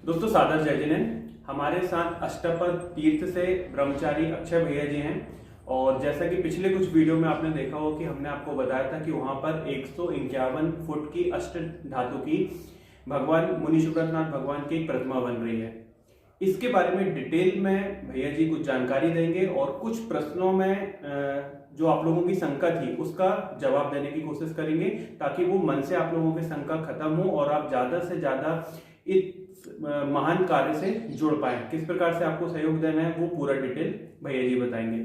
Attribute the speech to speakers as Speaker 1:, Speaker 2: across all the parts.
Speaker 1: दोस्तों सादर जय जिनेन्द्र। हमारे साथ अष्टपद तीर्थ से ब्रह्मचारी अक्षय भैया जी हैं। और जैसा कि पिछले कुछ वीडियो में आपने देखा हो कि हमने आपको बताया था कि वहां पर 151 फुट की अष्ट धातु की भगवान मुनि सुब्रतनाथ भगवान की एक प्रतिमा बन रही है। इसके बारे में डिटेल में भैया जी कुछ जानकारी देंगे और कुछ प्रश्नों में जो आप लोगों की शंका थी उसका जवाब देने की कोशिश करेंगे, ताकि वो मन से आप लोगों की शंका खत्म हो और आप ज्यादा से ज्यादा इस महान कार्य से जुड़ पाए। किस प्रकार से आपको सहयोग देना है वो पूरा डिटेल भैया जी बताएंगे।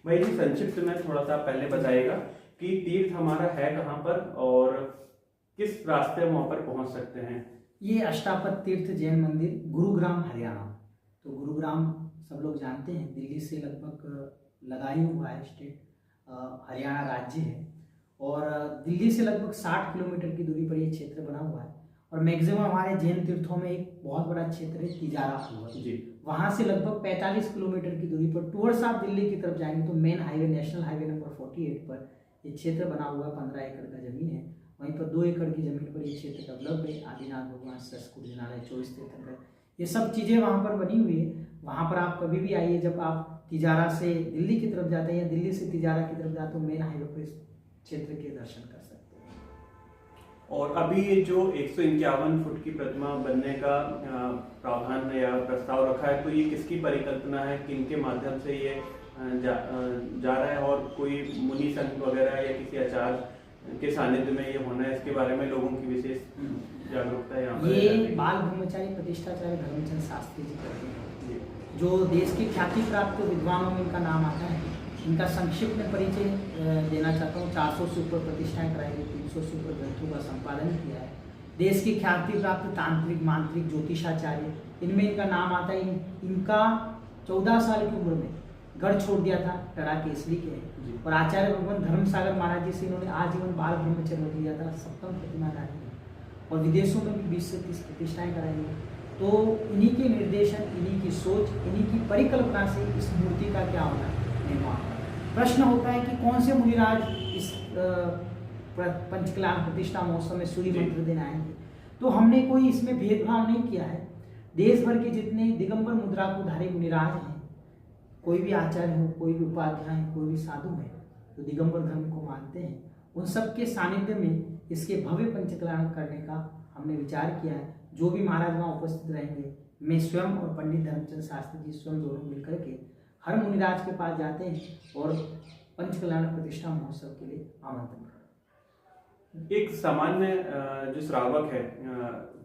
Speaker 1: भैया जी संक्षिप्त में थोड़ा सा पहले बताइएगा कि तीर्थ हमारा है कहाँ पर और किस रास्ते वहां पर पहुंच सकते हैं।
Speaker 2: ये अष्टापद तीर्थ जैन मंदिर गुरुग्राम हरियाणा। तो गुरुग्राम सब लोग जानते हैं, दिल्ली से लगभग लगा ही हुआ है स्टेट, हरियाणा राज्य है। और दिल्ली से लगभग 60 किलोमीटर की दूरी पर ये क्षेत्र बना हुआ है। और मैक्सिमम हमारे जैन तीर्थों में एक बहुत बड़ा क्षेत्र है तिजारा जी। वहाँ से लगभग 45 किलोमीटर की दूरी पर टूवर्ड्स आप दिल्ली की तरफ जाएंगे तो main highway national highway number 48 पर ये क्षेत्र बना हुआ है। 15 एकड़ का जमीन है। वहीं पर 2 एकड़ की जमीन पर ये क्षेत्र डेवलप है। आदिनाथ भगवान संस्कृत जिनालय 24 तीर्थंकर, ये सब चीज़ें वहाँ पर बनी हुई है। वहाँ पर आप कभी भी आइए, जब आप तिजारा से दिल्ली की तरफ जाते हैं या दिल्ली से तिजारा की तरफ जाते हो, मेन हाईवे पर इस क्षेत्र के दर्शन कर सकते हैं।
Speaker 1: और अभी ये जो 151 फुट की प्रतिमा बनने का प्रावधान या प्रस्ताव रखा है, तो ये किसकी परिकल्पना है, किनके माध्यम से ये जा रहा है और कोई मुनि संत वगैरह या किसी आचार्य के सानिध्य में ये होना है, इसके बारे में लोगों की विशेष जागरूकता यहाँ पर
Speaker 2: ये बाल ब्रह्मचारी प्रतिष्ठाचार्य धर्मचंद शास्त्री जी करते हैं, जो देश की ख्याति प्राप्त विद्वानों में इनका नाम आता है। इनका संक्षिप्त में परिचय देना चाहता हूँ। 400 से ऊपर प्रतिष्ठाएं कराई गई, 300 से ऊपर ग्रंथों का संपादन किया है। देश की ख्याति प्राप्त तांत्रिक मांत्रिक ज्योतिषाचार्य, इनमें इनका नाम आता है। इनका 14 साल की उम्र में गढ़ छोड़ दिया था, टड़ा केसरी के हैं। और आचार्य भगवान धर्मसागर महाराज जी से इन्होंने आजीवन बाल ब्रह्मचर्य लिया था, सप्तम प्रतिमा धारी। और विदेशों में भी 20 से 30 प्रतिष्ठाएं कराई गई। तो इन्हीं के निर्देशन, इन्हीं की सोच, इन्हीं की परिकल्पना से इस मूर्ति का क्या होता है, निर्माण। प्रश्न होता है कि कौन से मुनिराज इस पंचकल्याण प्रतिष्ठा महोत्सव में सूर्य मंत्र देने आएंगे। तो हमने कोई इसमें भेदभाव नहीं किया है। देश भर के जितने दिगंबर मुद्रा को धारी मुनिराज हैं, कोई भी आचार्य हो, कोई भी उपाध्याय है, कोई भी साधु है जो दिगंबर धर्म को मानते हैं, उन सबके सानिध्य में इसके भव्य पंचकल्याण करने का हमने विचार किया है। जो भी महाराज वहाँ उपस्थित रहेंगे, मैं स्वयं और पंडित धर्मचंद शास्त्री जी स्वयं दोनों मिलकर के हर मुनिराज के पास जाते हैं और पंचकल्याण प्रतिष्ठा महोत्सव के लिए आमंत्रण करते हैं।
Speaker 1: एक सामान्य जो श्रावक है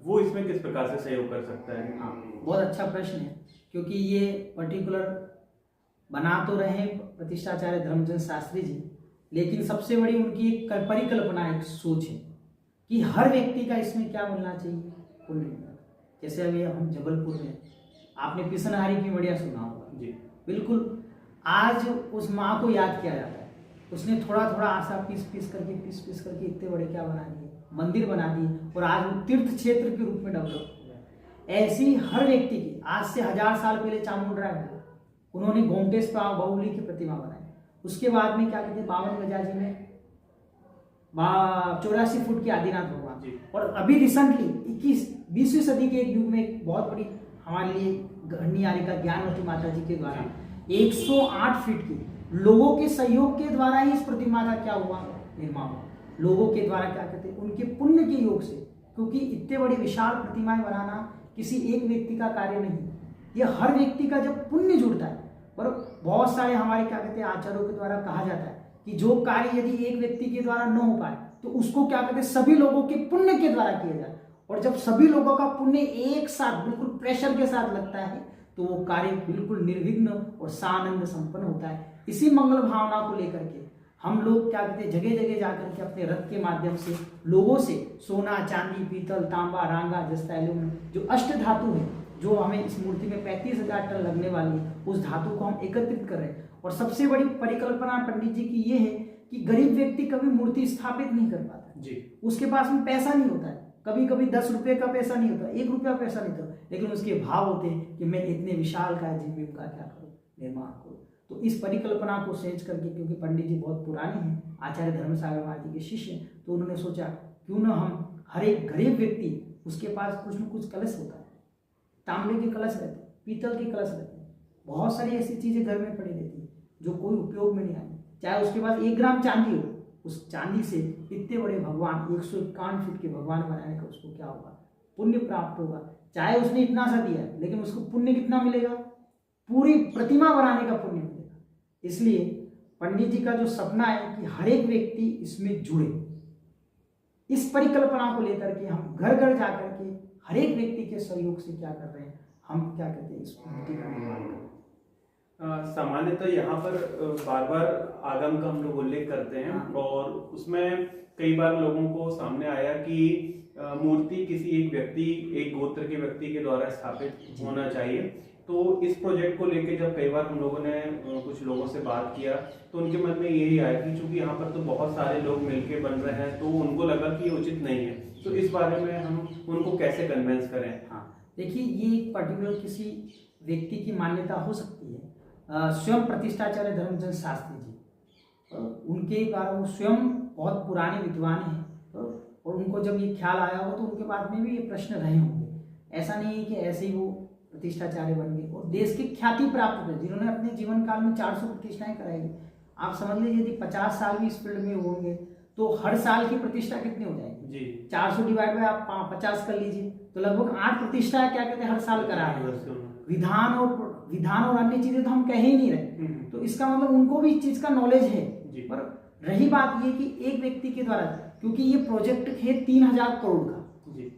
Speaker 1: वो इसमें किस प्रकार से सहयोग कर सकता है?
Speaker 2: बहुत अच्छा प्रश्न है, क्योंकि ये पर्टिकुलर बना तो रहे प्रतिष्ठाचार्य धर्मचंद शास्त्री जी, लेकिन सबसे बड़ी उनकी एक परिकल्पना, एक सोच है कि हर व्यक्ति का इसमें क्या मिलना चाहिए, पुण्य मिलना। जैसे अभी हम जबलपुर में, आपने पिसनहारी की बढ़िया सुना होगा जी, बिल्कुल। आज उस माँ को याद किया जाता है। उसने थोड़ा थोड़ा आशा पीस पीस करके इतने बड़े क्या बना दिए, मंदिर बना दिए, और आज वो तीर्थ क्षेत्र के रूप में डेवलप हो गया। ऐसे ही हर व्यक्ति की, आज से 1000 साल पहले चामुंडराय उन्होंने गोमटेश्वर बाहुबली की प्रतिमा बनाई। उसके बाद में क्या कहते हैं, 52 गजाजी में 84 फुट की आदिनाथ भगवान। और अभी रिसेंटली 20वीं सदी के एक युग में एक बहुत बड़ी हमारे लिए घटनी आ रही का ज्ञानवती माता जी के द्वारा 108 फीट की, लोगों के सहयोग के द्वारा ही इस प्रतिमा का क्या हुआ, निर्माण हुआ। लोगों के द्वारा क्या कहते हैं, उनके पुण्य के योग से, क्योंकि इतने बड़ी विशाल प्रतिमाएं बनाना किसी एक व्यक्ति का कार्य नहीं, यह हर व्यक्ति का जब पुण्य जुड़ता है। पर बहुत सारे हमारे क्या कहते हैं आचार्यों के द्वारा कहा जाता है कि जो कार्य यदि एक व्यक्ति के द्वारा न हो पाए तो उसको क्या कहते हैं, सभी लोगों के पुण्य के द्वारा किया जाए। और जब सभी लोगों का पुण्य एक साथ बिल्कुल प्रेशर के साथ लगता है तो वो कार्य बिल्कुल निर्विघ्न और सानंद संपन्न होता है। इसी मंगल भावना को लेकर के हम लोग क्या कहते हैं, जगह जगह जाकर के अपने रथ के माध्यम से लोगों से सोना, चांदी, पीतल, तांबा, रांगा, जस्ता, एल्यूमिनियम, जो अष्ट धातु है, जो हमें इस मूर्ति में 35,000 टन लगने वाली है, उस धातु को हम एकत्रित कर रहे हैं। और सबसे बड़ी परिकल्पना पंडित जी की ये है कि गरीब व्यक्ति कभी मूर्ति स्थापित नहीं कर पाता जी, उसके पास में पैसा नहीं होता है, कभी कभी 10 रुपये का पैसा नहीं होता, 1 रुपया पैसा नहीं होता, लेकिन उसके भाव होते हैं कि मैं इतने विशाल का जीव का क्या करूँ, निर्माण करूँ। तो इस परिकल्पना को सेंच करके, क्योंकि पंडित जी बहुत पुराने हैं, आचार्य धर्मसागर महाराज जी के शिष्य, तो उन्होंने सोचा क्यों ना हम हर एक गरीब व्यक्ति उसके पास कुछ न कुछ कलश होता है, तांबे के कलश रहते हैं, पीतल के कलश रहते हैं, बहुत सारी ऐसी चीजें घर में पड़ी रहती है जो कोई उपयोग में नहीं आती। चाहे उसके पास 1 ग्राम चांदी हो, उस चांदी से इतने बड़े भगवान 151 फीट के भगवान बनाने का उसको क्या होगा, पुण्य प्राप्त होगा। चाहे उसने इतना सा दिया लेकिन उसको पुण्य कितना मिलेगा, पूरी प्रतिमा बनाने का पुण्य मिलेगा। इसलिए पंडित जी का जो सपना है कि हर एक व्यक्ति इसमें जुड़े, इस परिकल्पना को लेकर के हम घर घर जाकर के हर एक व्यक्ति के सहयोग से क्या कर रहे हैं, हम क्या कहते हैं, इस मूर्ति का निर्माण कर रहे हैं।
Speaker 1: सामान्यतः यहाँ पर बार बार आगम का हम लोग उल्लेख करते हैं और उसमें कई बार लोगों को सामने आया कि मूर्ति किसी एक व्यक्ति, एक गोत्र के व्यक्ति के द्वारा स्थापित होना चाहिए। तो इस प्रोजेक्ट को लेके जब कई बार हम लोगों ने कुछ लोगों से बात किया तो उनके मन में यही आया कि चूंकि यहाँ पर तो बहुत सारे लोग मिलके बन रहे हैं तो उनको लगा कि ये उचित नहीं है। तो इस बारे में हम उनको कैसे कन्विंस करें?
Speaker 2: हाँ, देखिए, ये एक पर्टिकुलर किसी व्यक्ति की मान्यता हो सकती है। स्वयं प्रतिष्ठाचार्य धर्मचंद शास्त्री जी, उनके द्वारा, वो स्वयं बहुत पुराने विद्वान हैं और उनको जब ये ख्याल आया हो तो उनके बाद में भी ये प्रश्न रहे होंगे। ऐसा नहीं है कि ऐसे ही वो प्रतिष्ठाचार्य बन गए और देश की ख्याति प्राप्त हुए, जिन्होंने अपने जीवन काल में 400 प्रतिष्ठाएं कराई। आप समझ लीजिए यदि 50 साल भी इस फील्ड में होंगे तो हर साल की प्रतिष्ठा कितनी हो जाएगी जी? 400 डिवाइड बाय आप 50 कर लीजिए तो लगभग 8 प्रतिष्ठा क्या कहते हैं हर साल करा रहे हैं। विधान और अन्य चीजें तो हम कह ही नहीं रहे। तो इसका मतलब उनको भी इस चीज का नॉलेज है। पर रही बात ये कि एक व्यक्ति के द्वारा, क्योंकि ये प्रोजेक्ट है 3000 करोड़ का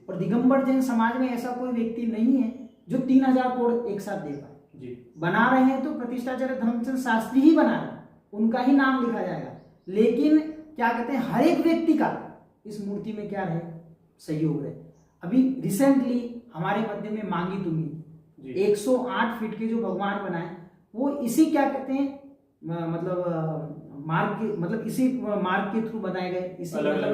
Speaker 2: और दिगंबर जैन समाज में ऐसा कोई व्यक्ति नहीं है जो 3000 करोड़ एक साथ दे पाए। बना रहे हैं तो प्रतिष्ठाचार्य धर्मचंद शास्त्री ही बना रहे हैं, उनका ही नाम लिखा जाएगा। लेकिन क्या कहते हैं, हर एक व्यक्ति का इस मूर्ति में क्या रहे, सहयोग रहे। अभी रिसेंटली हमारे मध्य में मांगी तुंगी 108 फीट के जो भगवान बनाए वो इसी क्या कहते हैं मतलब इसी मार्ग के थ्रू बनाए गए, इसी अलग अलग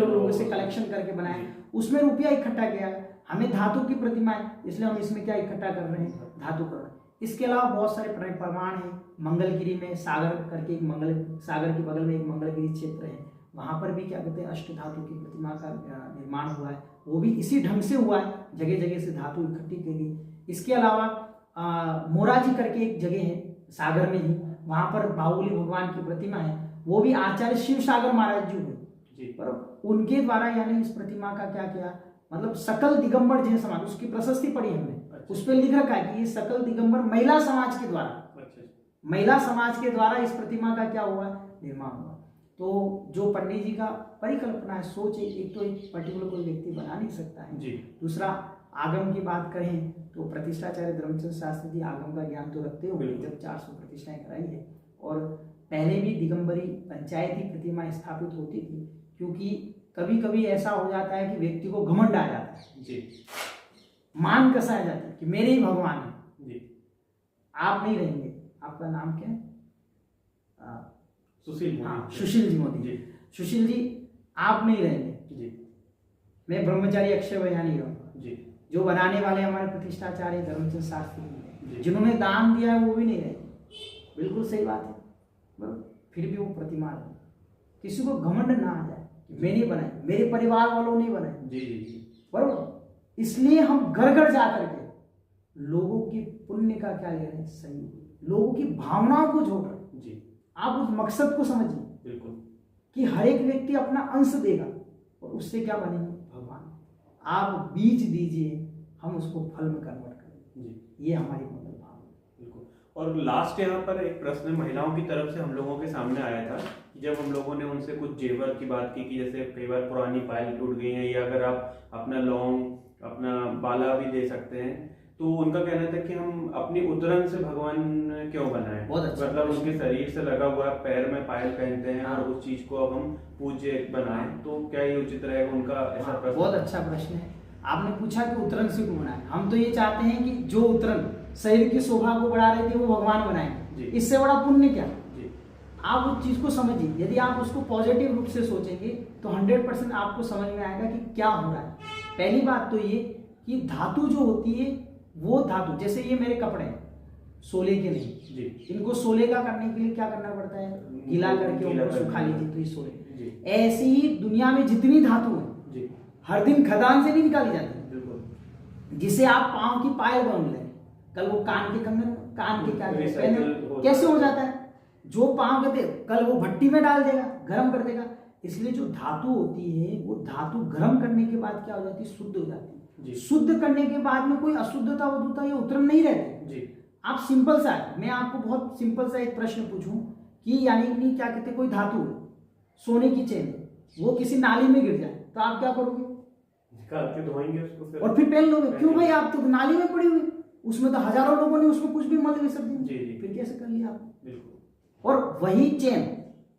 Speaker 2: लोगों से कलेक्शन करके बनाए। उसमें रुपया इकट्ठा किया। हमें धातु की प्रतिमा है इसलिए हम इसमें क्या इकट्ठा कर रहे हैं, धातु कर रहे हैं। इसके अलावा बहुत सारे प्रमाण हैं। मंगलगिरी में सागर करके एक सागर के बगल में एक मंगलगिरी क्षेत्र है, वहां पर भी क्या कहते हैं अष्ट धातु की प्रतिमा का निर्माण हुआ है। वो भी इसी ढंग से हुआ है, जगह जगह से धातु इकट्ठी की गई। इसके अलावा मोराजी करके एक जगह है सागर में ही, वहां पर बाहुबली भगवान की प्रतिमा है। वो भी आचार्य शिव सागर महाराज जी हुए, पर उनके द्वारा यानी इस प्रतिमा का क्या किया, मतलब सकल दिगंबर जैन समाज, उसकी प्रशस्ति पढ़ी हमने। उस पर लिख रखा है कि ये सकल दिगंबर महिला समाज के द्वारा, महिला समाज के द्वारा इस प्रतिमा का क्या हुआ, निर्माण हुआ। तो जो पंडित जी का परिकल्पना है, सोच है, एक तो एक पर्टिकुलर कोई व्यक्ति बना नहीं सकता है। दूसरा, आगम की बात करें तो प्रतिष्ठाचार्य धर्मचंद शास्त्री जी आगम का ज्ञान तो रखते हुए जब 400 प्रतिष्ठाएं कराई है और पहले भी दिगंबरी पंचायती प्रतिमा स्थापित होती थी, क्योंकि कभी कभी ऐसा हो जाता है कि व्यक्ति को घमंड आ जाता है, मान कसा जाता है कि मेरे ही भगवान है, आप नहीं रहेंगे। आपका नाम क्या है? सुशील जी मोदी। सुशील जी, आप नहीं रहेंगे, मैं ब्रह्मचारी अक्षय बयानी रहूंगा। जो बनाने वाले हमारे प्रतिष्ठाचार्य धर्मचंद शास्त्री, जिन्होंने दान दिया है वो भी नहीं रहेंगे। बिल्कुल सही बात है। फिर भी वो प्रतिमा है, किसी को घमंड ना आ जाए, मैंने बनाई, मेरे परिवार वालों ने बनाई, बरोबर। इसलिए हम घर घर जाकर के लोगों की पुण्य का क्या ले रहे हैं, सही, लोगों की भावनाओं को जोड़ रहे हैं। आप उस मकसद को समझिए, बिल्कुल, कि हर एक व्यक्ति अपना अंश देगा और उससे क्या बनेंगे, भगवान। आप बीज दीजिए, हम उसको फल में कन्वर्ट करेंगे। ये हमारी मंगल भाव है।
Speaker 1: बिल्कुल। और लास्ट यहाँ पर एक प्रश्न महिलाओं की तरफ से हम लोगों के सामने आया था, जब हम लोगों ने उनसे कुछ जेवर की बात की कि जैसे कई बार पुरानी पायल टूट गई है, या अगर आप अपना लौंग, अपना बाला भी दे सकते हैं, तो उनका कहना था कि हम अपनी उतरन से भगवान क्यों बनाएं।
Speaker 2: बहुत अच्छा,
Speaker 1: मतलब उनके शरीर से लगा हुआ पैर में पायल पहनते हैं और उस चीज को अब हम पूज्य बनाएं, तो क्या ये उचित रहेगा? उनका ऐसा प्रश्न।
Speaker 2: बहुत अच्छा प्रश्न है आपने पूछा कि उतरन से क्यों बनाए। हम तो ये चाहते हैं कि जो उतरन शरीर की शोभा को बढ़ा रही थी वो भगवान बनाएंगे, इससे बड़ा पुण्य क्या। आप उस चीज को समझिए, यदि आप उसको पॉजिटिव रूप से सोचेंगे तो 100% आपको समझ में आएगा कि क्या हो रहा है। पहली बात तो ये कि धातु जो होती है वो धातु, जैसे ये मेरे कपड़े हैं सोले के नहीं, इनको सोले का करने के लिए क्या करना पड़ता है, गीला करके उनको सुखा लीजिए तो ये सोले। ऐसे ही दुनिया में जितनी धातु है हर दिन खदान से नहीं निकाली जाती, जिसे आप पांव की पायल बांध लें, कल वो कान के कंगन, कान के क्या पहने, कैसे हो जाता है? जो पांव कहते कल वो भट्टी में डाल देगा, गर्म कर देगा। इसलिए जो धातु होती है वो धातु गर्म करने के बाद क्या हो जाती है? शुद्ध हो जाती है। शुद्ध करने के बाद में कोई अशुद्धता वधुता ये उतरन नहीं रहती जी। आप सिंपल सा, मैं आपको बहुत सिंपल सा एक प्रश्न पूछूं कि यानी कि क्या कहते हैं, कोई धातु है, सोने की चेन, वो किसी नाली में गिर जाए तो आप क्या करोगे?
Speaker 1: निकाल के धोएंगे उसको फिर
Speaker 2: और फिर पहन लोगे। क्यों भाई? आप तो नाली में पड़ी हुई, उसमें तो हजारों लोगों ने उसमें कुछ भी मल विसर्जन, फिर कैसे कर लिया आप? और वही चेन,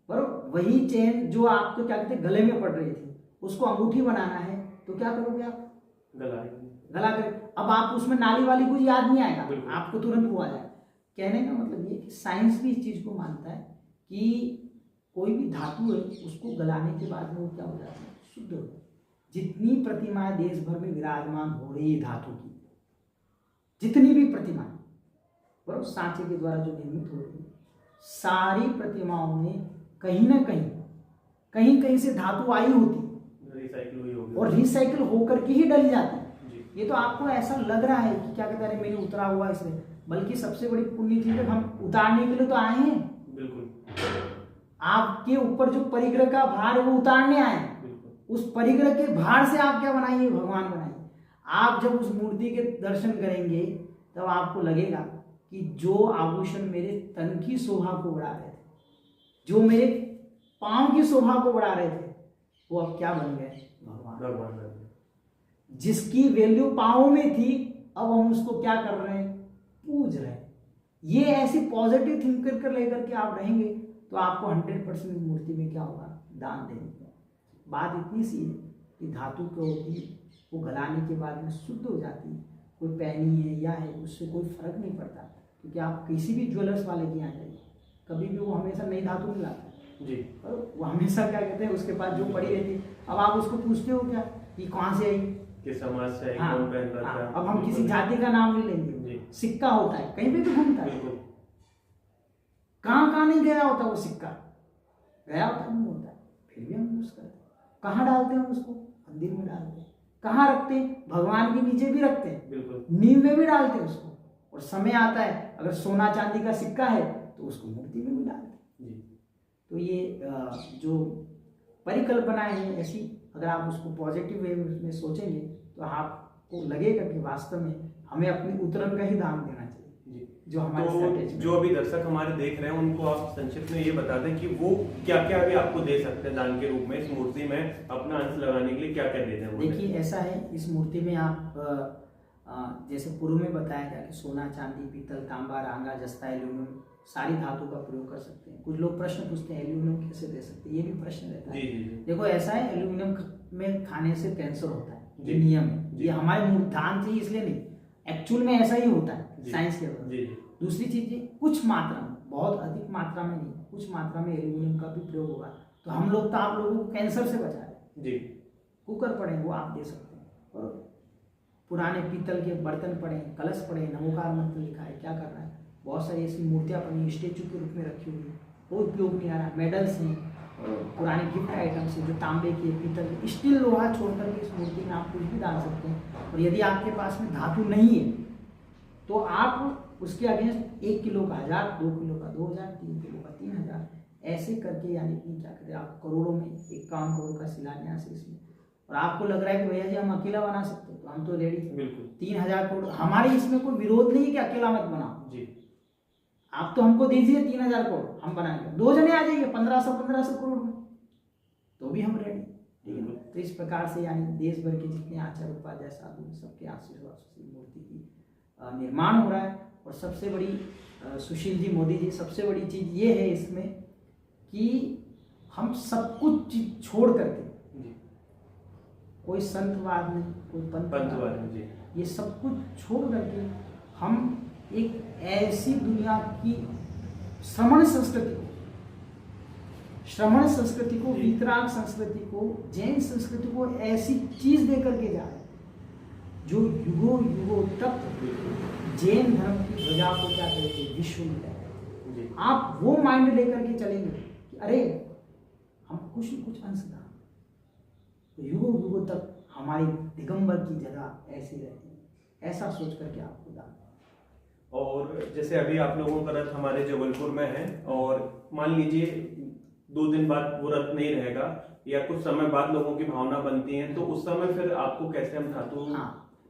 Speaker 2: वही चेन जो आपको क्या कहते हैं गले में पड़ रही थी, उसको अंगूठी बनाना है तो क्या करोगे आप? गला कर। अब आप उसमें नाली वाली कुछ याद नहीं आएगा, आपको तुरंत वो आ जाएगा। कहने का मतलब ये कि साइंस भी इस चीज को मानता है कि कोई भी धातु है उसको गलाने के बाद में वो क्या हो जाता है? शुद्ध हो जाता है। जितनी प्रतिमाएं देश भर में विराजमान हो रही है धातु की, जितनी भी प्रतिमाएं बराबर सांचे के द्वारा जो निर्मित हो रही है, सारी प्रतिमाओं में कहीं ना कहीं से धातु आई होती
Speaker 1: रिसाइकिल हुई होगी
Speaker 2: और रिसाइकिल होकर के ही डली जाती है। ये तो आपको ऐसा लग रहा है कि क्या कहते हैं मैंने उतरा हुआ इसमें, बल्कि सबसे बड़ी पुण्य चीज है हम उतारने के लिए तो आए हैं।
Speaker 1: बिल्कुल।
Speaker 2: आपके ऊपर जो परिग्रह का भार है वो उतारने आए, उस परिग्रह के भार से आप क्या बनाइए? भगवान बनाइए। आप जब उस मूर्ति के दर्शन करेंगे तब आपको लगेगा कि जो आभूषण मेरे तन की शोभा को बढ़ा रहे थे, जो मेरे पांव की शोभा को बढ़ा रहे थे, वो अब क्या बन गए? भगवान। जिसकी वैल्यू पांव में थी अब हम उसको क्या कर रहे हैं? पूज रहे हैं। ये ऐसी पॉजिटिव थिंकर कर लेकर के आप रहेंगे तो आपको 100% मूर्ति में क्या होगा? दान देंगे। बात इतनी सी है कि धातु क्या होती है वो गलाने के बाद में शुद्ध हो जाती है। कोई पैनी है या है उससे कोई फर्क नहीं पड़ता, क्योंकि आप किसी भी ज्वेलर्स वाले के यहाँ जाइए, कभी भी वो हमेशा नई धातु नहीं लाता जी, और वो हमेशा क्या कहते हैं उसके पास जो पड़ी रहती है। अब आप उसको पूछते हो क्या कि कहाँ से आई,
Speaker 1: किस समाज से आई,
Speaker 2: हाँ,
Speaker 1: कौन पहनता था।
Speaker 2: अब हम किसी जाति का नाम नहीं लेंगे, सिक्का होता है कहीं पे भी घूमता है, कहाँ नहीं गया होता वो सिक्का, गया होता नहीं होता है, फिर भी हम यूज करते हैं। कहाँ डालते हैं उसको? मंदिर में डालते हैं। कहाँ रखते हैं? भगवान के नीचे भी रखते हैं, नींव में भी डालते हैं उसको। और समय आता है अगर सोना चांदी का सिक्का है तो उसको मूर्ति में भी डालते हैं। तो ये जो परिकल्पनाएं हैं ऐसी, अगर आप उसको पॉजिटिव वे में सोचेंगे तो आपको लगेगा कि वास्तव में हमें अपनी उतरन का ही दान देना चाहिए जो हमारे
Speaker 1: तो जो अभी दर्शक हमारे देख रहे हैं उनको आप संक्षिप्त में ये बता दें कि वो क्या क्या अभी आपको दे सकते हैं दान के रूप में, इस मूर्ति में अपना अंश लगाने के लिए क्या क्या देते हैं?
Speaker 2: देखिए ऐसा है, इस मूर्ति में आप जैसे पूर्व में बताया गया कि सोना चांदी पीतल तांबा रांगा जस्ता एल्यूमिनियम सारी धातु का प्रयोग कर सकते हैं। कुछ लोग प्रश्न पूछते हैं एल्यूमिनियम कैसे दे सकते हैं, ये भी प्रश्न रहता है। देखो ऐसा है, एल्यूमिनियम में खाने से कैंसर होता है, ये नियम है, ये हमारे मूर्धान से इसलिए नहीं, एक्चुअल में ऐसा ही होता है साइंस के द्वारा। दूसरी चीज कुछ मात्रा में, बहुत अधिक मात्रा में नहीं, कुछ मात्रा में एल्यूमिनियम का भी प्रयोग होगा तो हम लोग तो आप लोगों को कैंसर से बचा रहे। कुकर पड़े वो आप दे सकते हैं, और पुराने पीतल के बर्तन पड़े, कलश पड़े, नमोकार मंत्र लिखा है, क्या कर रहा है, बहुत सारी ऐसी मूर्तियां पड़ी स्टेचू के रूप में रखी हुई है, वो उपयोग नहीं आ रहा। मेडल्स हैं, पुराने गिफ्ट आइटम्स हैं जो तांबे के पीतल के, स्टील लोहा छोड़ करके इस मूर्ति में आप कुछ भी डाल सकते हैं। और यदि आपके पास में धातु नहीं है तो आप उसके अगेंस्ट 1 किलो का 1000, 2 किलो का 2000, 3 किलो का 3000 ऐसे करके, यानी कि क्या कहते हैं आप करोड़ों में 51 करोड़ का शिलान्यास है इसमें। और आपको लग रहा है कि भैया जी हम अकेला बना सकते हैं, तो हम तो रेडी, बिल्कुल 3000 करोड़, हमारे इसमें कोई विरोध नहीं है कि अकेला मत बनाओ जी, आप तो हमको दीजिए 3000 करोड़, हम बनाएंगे, 2 जने आ जाइए 1500 करोड़ में, तो भी हम रेडी, ठीक है। तो इस प्रकार से यानी देश भर के जितने आचार्य उपाध्याय साधु सबके आशीर्वाद से मूर्ति की निर्माण हो रहा है। और सबसे बड़ी सुशील जी मोदी जी, सबसे बड़ी चीज ये है इसमें कि हम सब कुछ चीज छोड़ करके, कोई संतवाद नहीं, कोई पंथवाद नहीं, ये सब कुछ छोड़ करके हम एक ऐसी दुनिया की श्रमण संस्कृति को, वीतराग संस्कृति को, जैन संस्कृति को ऐसी चीज दे करके जा रहे हैं जो युगों तक जैन धर्म की ध्वजा को क्या करेंगे, विश्व में जाएगा। आप वो माइंड लेकर के चलेंगे कि अरे हम कुछ न कुछ अंशदान, तो युगों तक हमारी दिगंबर की जगह ऐसी रहती है। ऐसा सोच करके आपको दान।
Speaker 1: और जैसे अभी आप लोगों का रथ हमारे जबलपुर में है और मान लीजिए 2 दिन बाद वो रथ नहीं रहेगा या कुछ समय बाद लोगों की भावना बनती है, तो उस समय फिर आपको कैसे हम धातु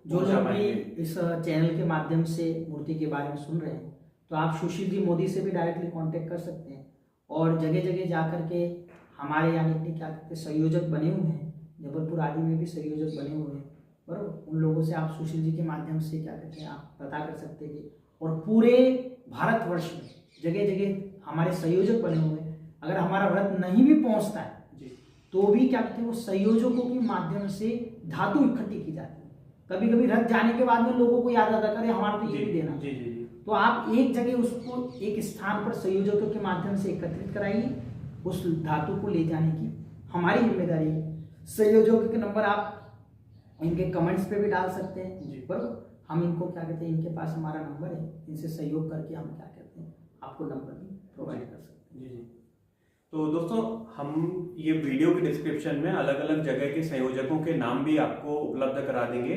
Speaker 2: जो लोग भी इस चैनल के माध्यम से मूर्ति के बारे में सुन रहे हैं, तो आप सुशील जी मोदी से भी डायरेक्टली कांटेक्ट कर सकते हैं और जगह जगह जा कर के हमारे यानी कि क्या कहते हैं संयोजक बने हुए हैं, जबलपुर आदि में भी संयोजक बने हुए हैं, बराबर। उन लोगों से आप सुशील जी के माध्यम से क्या कहते हैं आप पता कर सकते हैं कि, और पूरे भारतवर्ष में जगह जगह हमारे संयोजक बने हुए हैं। अगर हमारा रथ नहीं भी पहुंचता है तो भी क्या कहते हैं वो संयोजकों के माध्यम से धातु इकट्ठी की जाती है। कभी कभी रथ जाने के बाद में लोगों को याद आता करे हमारा तो ये भी देना, तो आप एक जगह उसको एक स्थान पर संयोजकों के माध्यम से एकत्रित कराइए, उस धातु को ले जाने की हमारी जिम्मेदारी है। संयोजकों के नंबर आप इनके कमेंट्स पे भी डाल सकते हैं, बराबर। हम इनको क्या कहते हैं इनके पास हमारा नंबर है, इनसे सहयोग करके हम क्या कहते हैं आपको नंबर भी प्रोवाइड कर सकते हैं।
Speaker 1: जी। तो दोस्तों हम ये वीडियो के डिस्क्रिप्शन में अलग अलग जगह के संयोजकों के नाम भी आपको उपलब्ध करा देंगे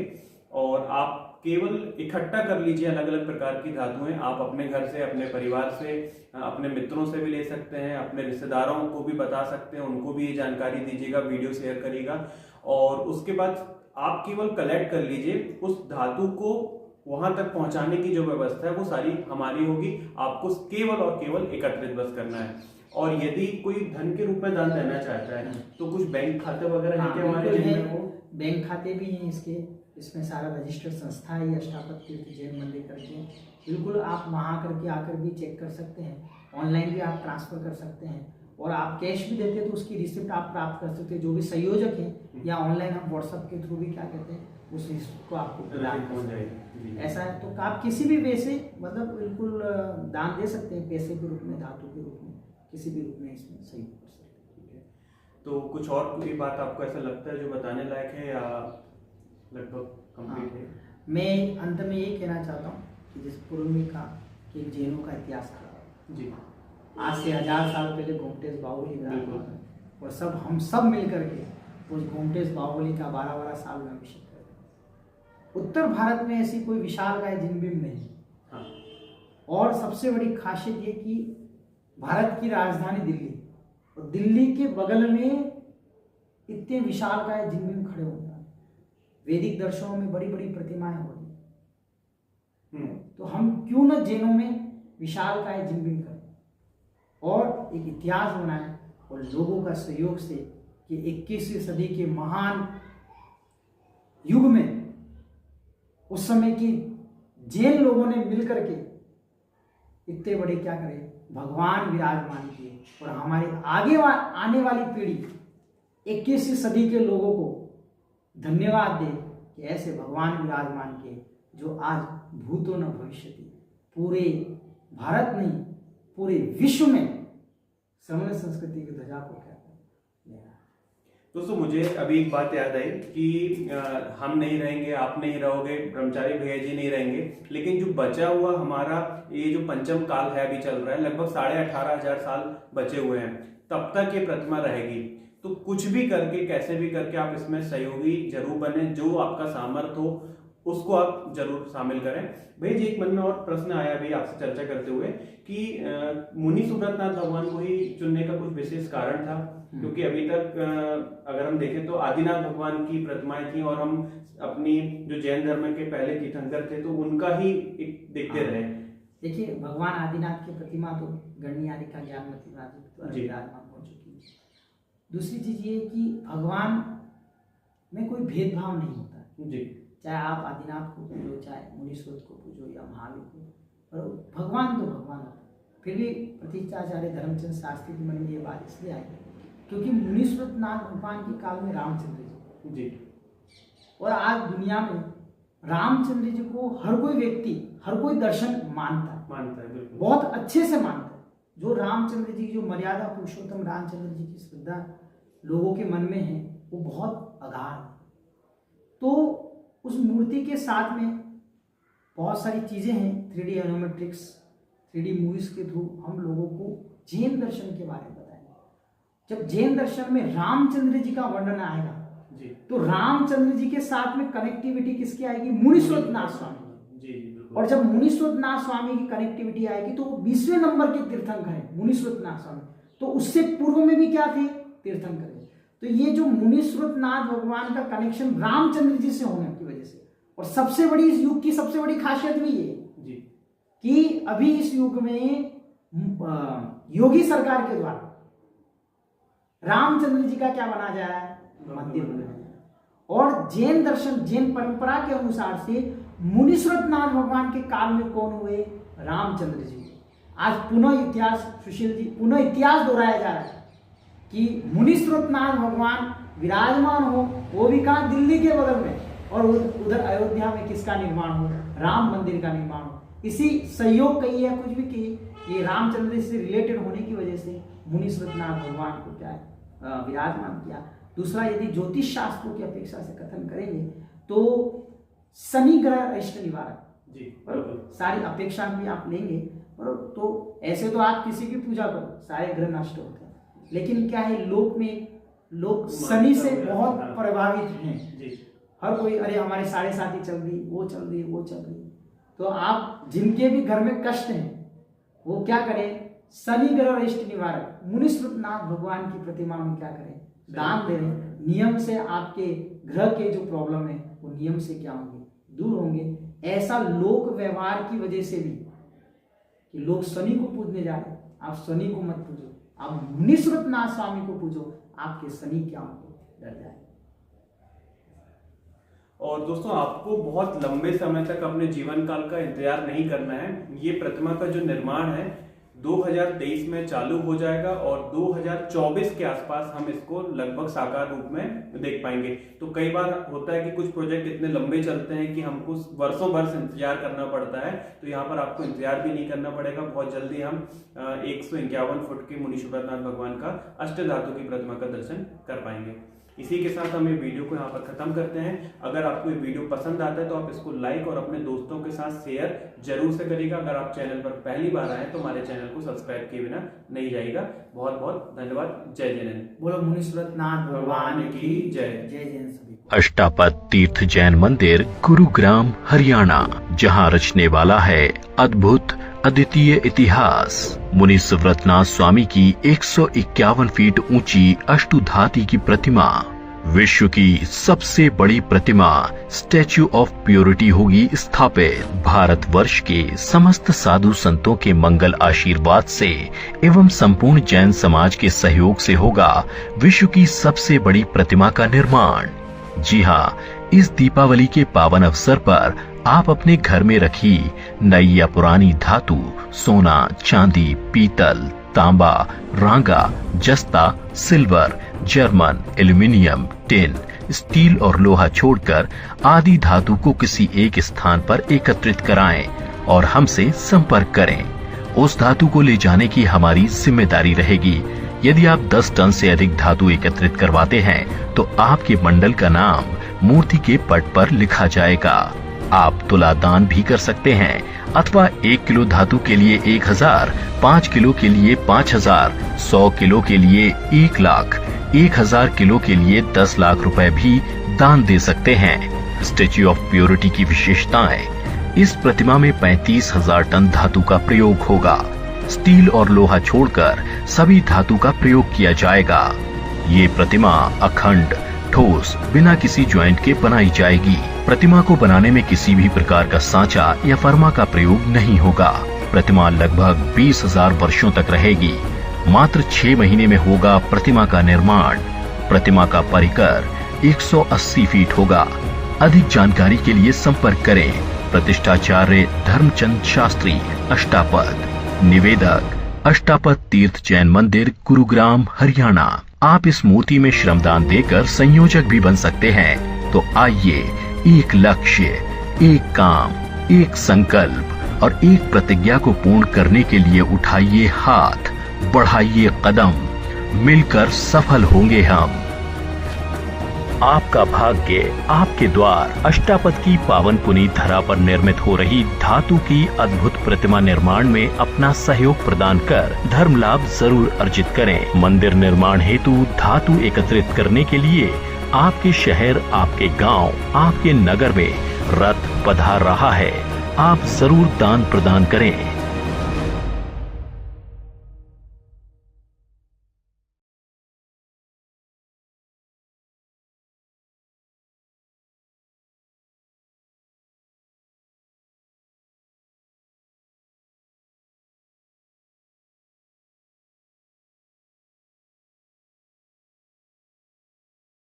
Speaker 1: और आप केवल इकट्ठा कर लीजिए अलग अलग प्रकार की धातुएं। आप अपने घर से, अपने परिवार से, अपने मित्रों से भी ले सकते हैं, अपने रिश्तेदारों को भी बता सकते हैं, उनको भी ये जानकारी दीजिएगा, वीडियो शेयर करिएगा और उसके बाद आप केवल कलेक्ट कर लीजिए। उस धातु को वहां तक पहुंचाने की जो व्यवस्था है वो सारी हमारी होगी। आपको केवल और केवल एकत्रित बस करना है। और यदि कोई धन के रूप में दान देना चाहता है तो कुछ बैंक खाते वगैरह हैं क्या हमारे जिनमें वो?
Speaker 2: बैंक खाते भी हैं इसके, इसमें सारा रजिस्टर्ड संस्था है अष्टापद तीर्थ जैन मंदिर करके, बिल्कुल आप वहाँ करके आकर भी चेक कर सकते हैं। ऑनलाइन भी आप ट्रांसफर कर सकते हैं और आप कैश भी देते हैं तो उसकी रिसिप्ट आप प्राप्त कर सकते हैं। जो भी संयोजक हैं या ऑनलाइन हम व्हाट्सएप के थ्रू भी क्या कहते हैं उस रिसिप्ट को आपको प्रदान कर सकते हैं। ऐसा है तो आप किसी भी वे से मतलब बिल्कुल दान दे सकते हैं, पैसे के रूप में, धातु के रूप में, किसी भी रूप में इसमें सहयोग कर सकते हैं।
Speaker 1: तो कुछ और कोई बात आपको ऐसा लगता है जो बताने लायक है या लगभग कंप्लीट है?
Speaker 2: मैं अंत में ये कहना चाहता हूँ कि जिस पूर्व में का कि जैनों का इतिहास था
Speaker 1: जी,
Speaker 2: आज से 1000 साल पहले गोमटेश बाहुबली और सब हम सब मिल करके उस गोमटेश बाहुबली का 12-12 साल में अभिषेक कर। उत्तर भारत में ऐसी कोई विशालकाय जिनबिंब नहीं।
Speaker 1: हाँ।
Speaker 2: और सबसे बड़ी खासियत ये कि भारत की राजधानी दिल्ली और दिल्ली के बगल में इतने विशालकाय जिनबिंब खड़े होते हैं। वैदिक दर्शनों में बड़ी बड़ी प्रतिमाएं हो रही हैं, तो हम क्यों न जैनों में विशालकाय जिनबिंब करें और एक इतिहास बनाएं और लोगों का सहयोग से कि 21वीं सदी के महान युग में उस समय की जैन लोगों ने मिलकर के इतने बड़े क्या करें भगवान विराजमान किए और हमारे आगे आने वाली पीढ़ी 21वीं सदी के लोगों को धन्यवाद दे कि ऐसे भगवान विराजमान किए जो आज भूतो न भविष्यति पूरे भारत नहीं पूरे विश्व में श्रमण संस्कृति की ध्वजा को क्या ले रहा है।
Speaker 1: दोस्तों मुझे अभी एक बात याद आई कि हम नहीं रहेंगे, आप नहीं रहोगे, ब्रह्मचारी भैया जी नहीं रहेंगे, लेकिन जो बचा हुआ हमारा ये जो पंचम काल है अभी चल रहा है, लगभग 18,500 साल बचे हुए हैं, तब तक ये प्रतिमा रहेगी। तो कुछ भी करके, कैसे भी करके आप इसमें सहयोगी जरूर बने। जो आपका सामर्थ्य हो उसको आप जरूर शामिल करें। भैया जी एक मन में और प्रश्न आया अभी आपसे चर्चा करते हुए कि मुनि सुब्रतनाथ भगवान को ही चुनने का कुछ विशेष कारण था? क्योंकि अभी तक अगर हम देखें तो आदिनाथ भगवान की प्रतिमाएं थी और हम अपनी जो जैन धर्म के पहले तीर्थंकर थे तो उनका ही एक देखते रहे।
Speaker 2: देखिए भगवान आदिनाथ की प्रतिमा तो गणनीयारिका ज्ञानमती विराजमान हो चुकी है। दूसरी चीज ये कि भगवान में कोई भेदभाव नहीं होता
Speaker 1: जी,
Speaker 2: चाहे आप आदिनाथ को पूजो, चाहे मुनीश्वर को पूजो या महावीर को, और भगवान तो भगवान होता है। फिर भी प्रतीक्षाचार्य धर्मचंद शास्त्री के मन में ये बात इसलिए आई क्योंकि मुनीश्वरनाथ भगवान के काल में रामचंद्र जी, और आज दुनिया में रामचंद्र जी को हर कोई व्यक्ति, हर कोई दर्शन मानता है बिल्कुल, बहुत अच्छे से मानता है। जो रामचंद्र जी की जो मर्यादा पुरुषोत्तम रामचंद्र जी की श्रद्धा लोगों के मन में है वो बहुत अगाध है। तो उस मूर्ति के साथ में बहुत सारी चीजें हैं, 3D एनिमेट्रिक्स, 3D मूवीज के थ्रू हम लोगों को जैन दर्शन के बारे में बताएंगे। जब जैन दर्शन में रामचंद्र जी का वर्णन आएगा
Speaker 1: जी।
Speaker 2: तो रामचंद्र जी के साथ में कनेक्टिविटी किसकी आएगी? मुनीश्वरनाथ स्वामी।
Speaker 1: जी बिल्कुल।
Speaker 2: और जब मुनीश्वरनाथ स्वामी की कनेक्टिविटी आएगी तो वो 20वें नंबर के तीर्थंकर है मुनीश्वरनाथ स्वामी। तो उससे पूर्व में भी क्या थे? तीर्थंकर है। तो ये जो मुनीश्वरनाथ भगवान का कनेक्शन रामचंद्र जी से होने की वजह से, और सबसे बड़ी इस युग की सबसे बड़ी खासियत भी ये
Speaker 1: जी
Speaker 2: कि अभी इस युग में योगी सरकार के द्वारा रामचंद्र जी का क्या बना जा रहा है? मंदिर बना है। और जैन दर्शन, जैन परंपरा के अनुसार से मुनीश्वरनाथ भगवान के काल में कौन हुए? रामचंद्र जी। आज पुनः इतिहास, सुशील जी, पुनः इतिहास दोहराया जा रहा है कि मुनीश्वरनाथ भगवान विराजमान हो, वो भी कहाँ? दिल्ली के बगल में, और उधर अयोध्या में किसका निर्माण हो? राम मंदिर का निर्माण हो। इसी सहयोग कही है, कुछ भी कही, ये रामचंद्र से रिलेटेड होने की वजह से मुनीश्वरनाथ भगवान को क्या है विराजमान किया। दूसरा, यदि ज्योतिष शास्त्रों की अपेक्षा से कथन करेंगे तो शनि ग्रह अरिष्ट निवारक
Speaker 1: जी,
Speaker 2: सारी अपेक्षा भी आप लेंगे। और तो ऐसे तो आप किसी की पूजा करो, सारे ग्रह नष्ट होते हैं, लेकिन क्या है, लोक में लोग शनि से बहुत प्रभावित हैं। हर कोई, अरे हमारे साढ़े साथी चल रही, वो चल रही, वो चल रही। तो आप जिनके भी घर में कष्ट हैं वो क्या करें? शनि ग्रह अरिष्ट निवारक मुनीश्वरनाथ भगवान की प्रतिमा में क्या करें? दान दे रहे। नियम से आपके ग्रह के जो प्रॉब्लम है वो नियम से क्या होंगे? दूर होंगे। ऐसा लोक व्यवहार की वजह से भी कि लोग शनि को पूजने जा रहे हैं, आप शनि को मत पूजो, आप मुनीश्वरनाथ स्वामी को पूजो, आपके शनि क्या होंगे? डर जाए।
Speaker 1: और दोस्तों, आपको बहुत लंबे समय तक अपने जीवन काल का इंतजार नहीं करना है। ये प्रतिमा का जो निर्माण है 2023 में चालू हो जाएगा और 2024 के आसपास हम इसको लगभग साकार रूप में देख पाएंगे। तो कई बार होता है कि कुछ प्रोजेक्ट इतने लंबे चलते हैं कि हमको वर्षों भर से इंतजार करना पड़ता है, तो यहाँ पर आपको इंतजार भी नहीं करना पड़ेगा। बहुत जल्दी हम 151 फुट के मुनीश्वरनाथ भगवान का अष्टधातु की प्रतिमा का दर्शन कर पाएंगे। इसी के साथ हम ये वीडियो को यहाँ पर खत्म करते हैं। अगर आपको ये वीडियो पसंद आता है तो आप इसको लाइक और अपने दोस्तों के साथ शेयर जरूर से करिएगा। अगर आप चैनल पर पहली बार आए तो हमारे चैनल को सब्सक्राइब किए बिना नहीं जाएगा। बहुत बहुत धन्यवाद। जय जैन।
Speaker 2: बोलो मुनीश्वरनाथ भगवान की जय। जय जैन सभी।
Speaker 3: अष्टापद तीर्थ जैन मंदिर, गुरुग्राम, हरियाणा, जहां रचने वाला है अद्भुत अद्वितीय इतिहास। मुनीश्वरनाथ स्वामी की 151 फीट ऊंची अष्टधातु की प्रतिमा, विश्व की सबसे बड़ी प्रतिमा स्टैच्यू ऑफ प्योरिटी होगी स्थापित। भारतवर्ष के समस्त साधु संतों के मंगल आशीर्वाद से एवं संपूर्ण जैन समाज के सहयोग से होगा विश्व की सबसे बड़ी प्रतिमा का निर्माण। जी हाँ, इस दीपावली के पावन अवसर पर आप अपने घर में रखी नई या पुरानी धातु, सोना, चांदी, पीतल, तांबा, रांगा, जस्ता, silver, German, aluminium, tin, steel और लोहा छोड़कर आदि धातु को किसी एक स्थान पर एकत्रित कराएं और हमसे संपर्क करें। उस धातु को ले जाने की हमारी जिम्मेदारी रहेगी। यदि आप 10 टन से अधिक धातु एकत्रित करवाते हैं तो आपके मंडल का नाम मूर्ति के पट पर लिखा जाएगा। आप तुला दान भी कर सकते हैं अथवा 1 किलो धातु के लिए 1000, 5 किलो के लिए 5000, 100 किलो के लिए 1 लाख, 1000 किलो के लिए 10 लाख रुपए भी दान दे सकते हैं। स्टैच्यू ऑफ प्योरिटी की विशेषताएं: इस प्रतिमा में 35,000 टन धातु का प्रयोग होगा। स्टील और लोहा छोड़कर सभी धातु का प्रयोग किया जाएगा। ये प्रतिमा अखंड, ठोस, बिना किसी ज्वाइंट के बनाई जाएगी। प्रतिमा को बनाने में किसी भी प्रकार का सांचा या फर्मा का प्रयोग नहीं होगा। प्रतिमा लगभग 20,000 वर्षों तक रहेगी। मात्र 6 महीने में होगा प्रतिमा का निर्माण। प्रतिमा का परिकर 180 फीट होगा। अधिक जानकारी के लिए संपर्क करें प्रतिष्ठाचार्य धर्मचंद शास्त्री, अष्टापद। निवेदक अष्टापद तीर्थ जैन मंदिर, गुरुग्राम, हरियाणा। आप इस मूर्ति में श्रमदान देकर संयोजक भी बन सकते हैं। तो आइए, एक लक्ष्य, एक काम, एक संकल्प और एक प्रतिज्ञा को पूर्ण करने के लिए उठाइए हाथ, बढ़ाइए कदम, मिलकर सफल होंगे हम। आपका भाग्य आपके द्वार। अष्टापद की पावन पुनीत धरा पर निर्मित हो रही धातु की अद्भुत प्रतिमा निर्माण में अपना सहयोग प्रदान कर धर्म लाभ जरूर अर्जित करें। मंदिर निर्माण हेतु धातु एकत्रित करने के लिए आपके शहर, आपके गांव, आपके नगर में रथ पधार रहा है। आप जरूर दान प्रदान करें।